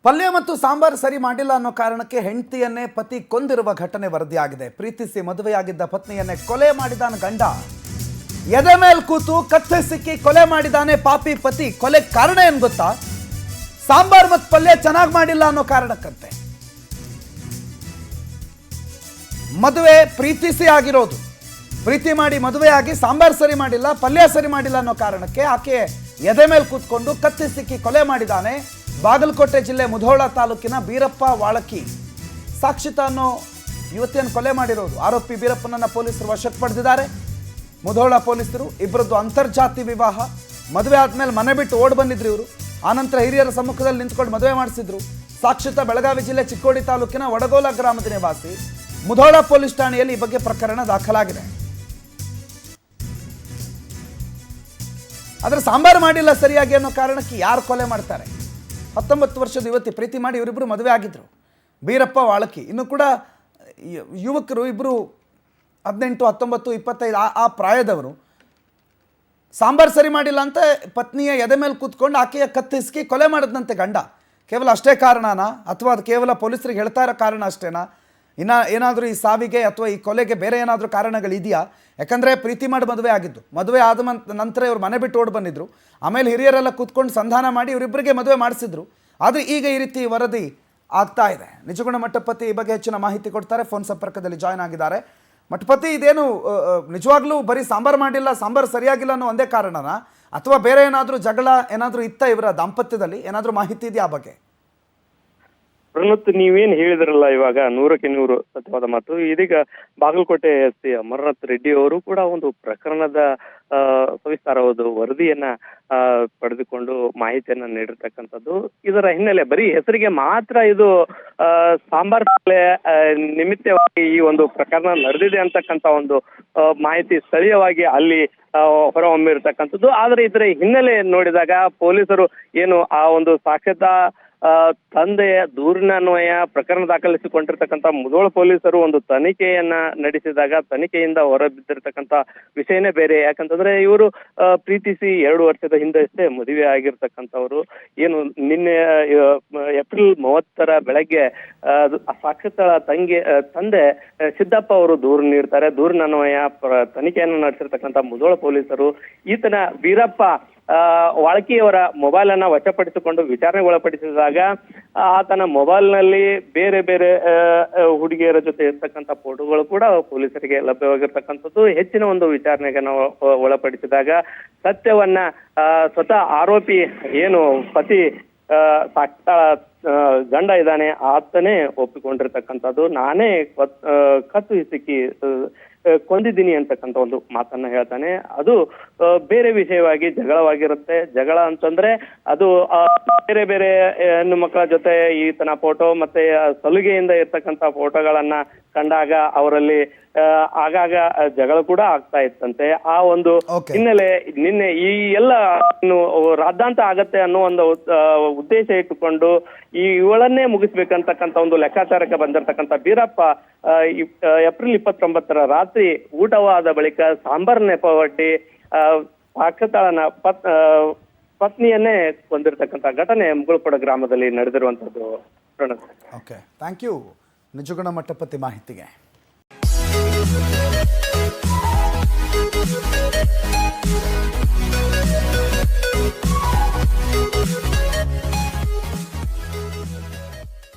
ಪಲ್ಯ ಮತ್ತು ಸಾಂಬಾರ್ ಸರಿ ಮಾಡಿಲ್ಲ ಅನ್ನೋ ಕಾರಣಕ್ಕೆ ಹೆಂಡತಿಯನ್ನೇ ಪತಿ ಕೊಂದಿರುವ ಘಟನೆ ವರದಿಯಾಗಿದೆ. ಪ್ರೀತಿಸಿ ಮದುವೆಯಾಗಿದ್ದ ಪತ್ನಿಯನ್ನೇ ಕೊಲೆ ಮಾಡಿದಾನ ಗಂಡ. ಎದೆ ಮೇಲೆ ಕೂತು ಕತ್ತೆ ಸಿಕ್ಕಿ ಕೊಲೆ ಮಾಡಿದಾನೆ ಪಾಪಿ ಪತಿ. ಕೊಲೆ ಕಾರಣ ಏನು ಗೊತ್ತಾ? ಸಾಂಬಾರ್ ಮತ್ತು ಪಲ್ಯ ಚೆನ್ನಾಗಿ ಮಾಡಿಲ್ಲ ಅನ್ನೋ ಕಾರಣಕ್ಕಂತೆ. ಮದುವೆ ಪ್ರೀತಿಸಿ ಆಗಿರೋದು, ಪ್ರೀತಿ ಮಾಡಿ ಮದುವೆಯಾಗಿ ಸಾಂಬಾರ್ ಸರಿ ಮಾಡಿಲ್ಲ, ಪಲ್ಯ ಸರಿ ಮಾಡಿಲ್ಲ ಅನ್ನೋ ಕಾರಣಕ್ಕೆ ಆಕೆ ಎದೆ ಮೇಲೆ ಕೂತ್ಕೊಂಡು ಕತ್ತಿ ಸಿಕ್ಕಿ ಕೊಲೆ ಮಾಡಿದಾನೆ. ಬಾಗಲಕೋಟೆ ಜಿಲ್ಲೆ ಮುಧೋಳ ತಾಲೂಕಿನ ಬೀರಪ್ಪ ವಾಳಕಿ ಸಾಕ್ಷಿತ ಅನ್ನೋ ಯುವತಿಯನ್ನು ಕೊಲೆ ಮಾಡಿರೋದು. ಆರೋಪಿ ಬೀರಪ್ಪನನ್ನ ಪೊಲೀಸರು ವಶಕ್ಕೆ ಪಡೆದಿದ್ದಾರೆ. ಮುಧೋಳ ಪೊಲೀಸರು ಇಬ್ಬರದ್ದು ಅಂತರ್ಜಾತಿ ವಿವಾಹ. ಮದುವೆ ಆದ್ಮೇಲೆ ಮನೆ ಬಿಟ್ಟು ಓಡ್ ಬಂದಿದ್ರು ಇವರು. ಆನಂತರ ಹಿರಿಯರ ಸಮ್ಮುಖದಲ್ಲಿ ನಿಂತ್ಕೊಂಡು ಮದುವೆ ಮಾಡಿಸಿದ್ರು. ಸಾಕ್ಷಿತ ಬೆಳಗಾವಿ ಜಿಲ್ಲೆ ಚಿಕ್ಕೋಡಿ ತಾಲೂಕಿನ ವಡಗೋಲ ಗ್ರಾಮದ ನಿವಾಸಿ. ಮುಧೋಳ ಪೊಲೀಸ್ ಠಾಣೆಯಲ್ಲಿ ಈ ಬಗ್ಗೆ ಪ್ರಕರಣ ದಾಖಲಾಗಿದೆ. ಆದರೆ ಸಾಂಬಾರು ಮಾಡಿಲ್ಲ ಸರಿಯಾಗಿ ಅನ್ನೋ ಕಾರಣಕ್ಕೆ ಯಾರು ಕೊಲೆ ಮಾಡ್ತಾರೆ? 19 ವರ್ಷದ ಯುವತಿ ಪ್ರೀತಿ ಮಾಡಿ ಇವರಿಬ್ಬರು ಮದುವೆ ಆಗಿದ್ರು. ಬೀರಪ್ಪ ವಾಳಕಿ ಇನ್ನು ಕೂಡ ಯುವಕರು ಇಬ್ಬರು 18, 19, 25 ಆ ಪ್ರಾಯದವರು. ಸಾಂಬಾರು ಸರಿ ಮಾಡಿಲ್ಲ ಅಂತ ಪತ್ನಿಯ ಎದೆ ಮೇಲೆ ಕೂತ್ಕೊಂಡು ಆಕೆಯ ಕತ್ತಿಸ್ಕಿ ಕೊಲೆ ಮಾಡಿದಂತೆ ಗಂಡ. ಕೇವಲ ಅಷ್ಟೇ ಕಾರಣನಾ, ಅಥವಾ ಅದು ಕೇವಲ ಪೊಲೀಸರಿಗೆ ಹೇಳ್ತಾ ಇರೋ ಕಾರಣ ಅಷ್ಟೇನಾ? ಇನ್ನು ಏನಾದರೂ ಈ ಸಾವಿಗೆ ಅಥವಾ ಈ ಕೊಲೆಗೆ ಬೇರೆ ಏನಾದರೂ ಕಾರಣಗಳಿದೆಯಾ? ಯಾಕಂದರೆ ಪ್ರೀತಿ ಮಾಡಿ ಮದುವೆ ಆಗಿದ್ದು, ಮದುವೆ ಆದ ನಂತರ ಇವರು ಮನೆ ಬಿಟ್ಟು ಓಡ್ ಬಂದಿದ್ರು. ಆಮೇಲೆ ಹಿರಿಯರೆಲ್ಲ ಕೂತ್ಕೊಂಡು ಸಂಧಾನ ಮಾಡಿ ಇವರಿಬ್ಬರಿಗೆ ಮದುವೆ ಮಾಡಿಸಿದ್ರು. ಆದರೆ ಈಗ ಈ ರೀತಿ ವರದಿ ಆಗ್ತಾ ಇದೆ. ನಿಜಗುಣ ಮಠಪತಿ ಈ ಬಗ್ಗೆ ಹೆಚ್ಚಿನ ಮಾಹಿತಿ ಕೊಡ್ತಾರೆ. ಫೋನ್ ಸಂಪರ್ಕದಲ್ಲಿ ಜಾಯ್ನ್ ಆಗಿದ್ದಾರೆ. ಮಠಪತಿ, ಇದೇನು ನಿಜವಾಗ್ಲೂ ಬರೀ ಸಾಂಬಾರು ಮಾಡಿಲ್ಲ, ಸಾಂಬಾರು ಸರಿಯಾಗಿಲ್ಲ ಅನ್ನೋ ಒಂದೇ ಕಾರಣನಾ, ಅಥವಾ ಬೇರೆ ಏನಾದರೂ ಜಗಳ ಏನಾದರೂ ಇತ್ತ ಇವರ ದಾಂಪತ್ಯದಲ್ಲಿ? ಏನಾದರೂ ಮಾಹಿತಿ ಇದೆಯಾ ಆ ಬಗ್ಗೆ? ಪ್ರಣತ್, ನೀವೇನ್ ಹೇಳಿದ್ರಲ್ಲ ಇವಾಗ 100ಕ್ಕೆ 100 ಸತ್ಯವಾದ ಮಾತು. ಇದೀಗ ಬಾಗಲಕೋಟೆ ಎಸ್ ಪಿ ಅಮರನಾಥ್ ರೆಡ್ಡಿ ಅವರು ಕೂಡ ಒಂದು ಪ್ರಕರಣದ ಸವಿಸ್ತಾರವಾದ ವರದಿಯನ್ನ ಪಡೆದುಕೊಂಡು ಮಾಹಿತಿಯನ್ನ ನೀಡಿರ್ತಕ್ಕಂಥದ್ದು. ಇದರ ಹಿನ್ನೆಲೆ ಬರೀ ಹೆಸರಿಗೆ ಮಾತ್ರ ಇದು ಸಾಂಬಾರ್ ನಿಮಿತ್ತವಾಗಿ ಈ ಒಂದು ಪ್ರಕರಣ ನಡೆದಿದೆ ಅಂತಕ್ಕಂಥ ಒಂದು ಮಾಹಿತಿ ಸ್ಥಳೀಯವಾಗಿ ಅಲ್ಲಿ ಹೊರಹೊಮ್ಮಿರ್ತಕ್ಕಂಥದ್ದು. ಆದ್ರೆ ಇದರ ಹಿನ್ನೆಲೆ ನೋಡಿದಾಗ ಪೊಲೀಸರು ಏನು ಆ ಒಂದು ಸಾಕ್ಷ್ಯದ ತಂದೆಯ ದೂರಿನನ್ವಯ ಪ್ರಕರಣ ದಾಖಲಿಸಿಕೊಂಡಿರ್ತಕ್ಕಂಥ ಮುಧೋಳ ಪೊಲೀಸರು ಒಂದು ತನಿಖೆಯನ್ನ ನಡೆಸಿದಾಗ ತನಿಖೆಯಿಂದ ಹೊರಬಿದ್ದಿರ್ತಕ್ಕಂಥ ವಿಷಯನೇ ಬೇರೆ. ಯಾಕಂತಂದ್ರೆ ಇವರು ಪ್ರೀತಿಸಿ 2 ವರ್ಷದ ಹಿಂದಷ್ಟೇ ಮದುವೆ ಆಗಿರ್ತಕ್ಕಂಥವ್ರು. ಏನು ನಿನ್ನೆ ಏಪ್ರಿಲ್ 30 ಬೆಳಗ್ಗೆ ಸಾಕ್ಷಿತ ತಂದೆ ಸಿದ್ದಪ್ಪ ಅವರು ದೂರು ನೀಡ್ತಾರೆ. ದೂರಿನನ್ವಯ ತನಿಖೆಯನ್ನು ನಡೆಸಿರ್ತಕ್ಕಂಥ ಮುಧೋಳ ಪೊಲೀಸರು ಈತನ ವೀರಪ್ಪ ವಾಳಕಿಯವರ ಮೊಬೈಲ್ ಅನ್ನ ವಶಪಡಿಸಿಕೊಂಡು ವಿಚಾರಣೆಗೆ ಒಳಪಡಿಸಿದಾಗ ಆತನ ಮೊಬೈಲ್ ನಲ್ಲಿ ಬೇರೆ ಬೇರೆ ಹುಡುಗಿಯರ ಜೊತೆ ಇರ್ತಕ್ಕಂಥ ಫೋಟೋಗಳು ಕೂಡ ಪೊಲೀಸರಿಗೆ ಲಭ್ಯವಾಗಿರ್ತಕ್ಕಂಥದ್ದು. ಹೆಚ್ಚಿನ ಒಂದು ವಿಚಾರಣೆಗೆ ನಾವು ಒಳಪಡಿಸಿದಾಗ ಸತ್ಯವನ್ನ ಸ್ವತಃ ಆರೋಪಿ ಏನು ಪತಿ ಗಂಡ ಇದ್ದಾನೆ ಆತನೇ ಒಪ್ಪಿಕೊಂಡಿರ್ತಕ್ಕಂಥದ್ದು. ನಾನೇ ಕತ್ತು ಹಿಸುಕಿ ಕೊಂದಿದ್ದೀನಿ ಅಂತಕ್ಕಂಥ ಒಂದು ಮಾತನ್ನ ಹೇಳ್ತಾನೆ. ಅದು ಬೇರೆ ವಿಷಯವಾಗಿ ಜಗಳವಾಗಿರುತ್ತೆ. ಜಗಳ ಅಂತಂದ್ರೆ ಅದು ಬೇರೆ ಬೇರೆ ಹೆಣ್ಣು ಮಕ್ಕಳ ಜೊತೆ ಈತನ ಫೋಟೋ ಮತ್ತೆ ಸಲುಗೆಯಿಂದ ಇರ್ತಕ್ಕಂಥ ಫೋಟೋಗಳನ್ನ ಕಂಡಾಗ ಅವರಲ್ಲಿ ಆಗಾಗ ಜಗಳ ಕೂಡ ಆಗ್ತಾ ಇತ್ತಂತೆ. ಆ ಒಂದು ಹಿನ್ನೆಲೆ ನಿನ್ನೆ ಈ ಎಲ್ಲ ರಾದ್ದಾಂತ ಆಗತ್ತೆ ಅನ್ನೋ ಒಂದು ಉದ್ದೇಶ ಇಟ್ಟುಕೊಂಡು ಇವಳನ್ನೇ ಮುಗಿಸ್ಬೇಕಂತಕ್ಕಂಥ ಒಂದು ಲೆಕ್ಕಾಚಾರಕ್ಕೆ ಬಂದಿರತಕ್ಕಂಥ ಬೀರಪ್ಪ ಏಪ್ರಿಲ್ 29 ರಾತ್ರಿ ಊಟವಾದ ಬಳಿಕ ಸಾಂಬಾರ್ ನೆಪವಡ್ಡಿ ಸಾಕ್ಷತಾಳನ ಪತ್ನಿಯನ್ನೇ ಕೊಂದಿರ್ತಕ್ಕಂಥ ಘಟನೆ ಮುಗುಳ್ಕೊಡ ಗ್ರಾಮದಲ್ಲಿ ನಡೆದಿರುವಂತದ್ದು. Okay, thank you Nijaguna Mathapati ಮಾಹಿತಿಗೆ.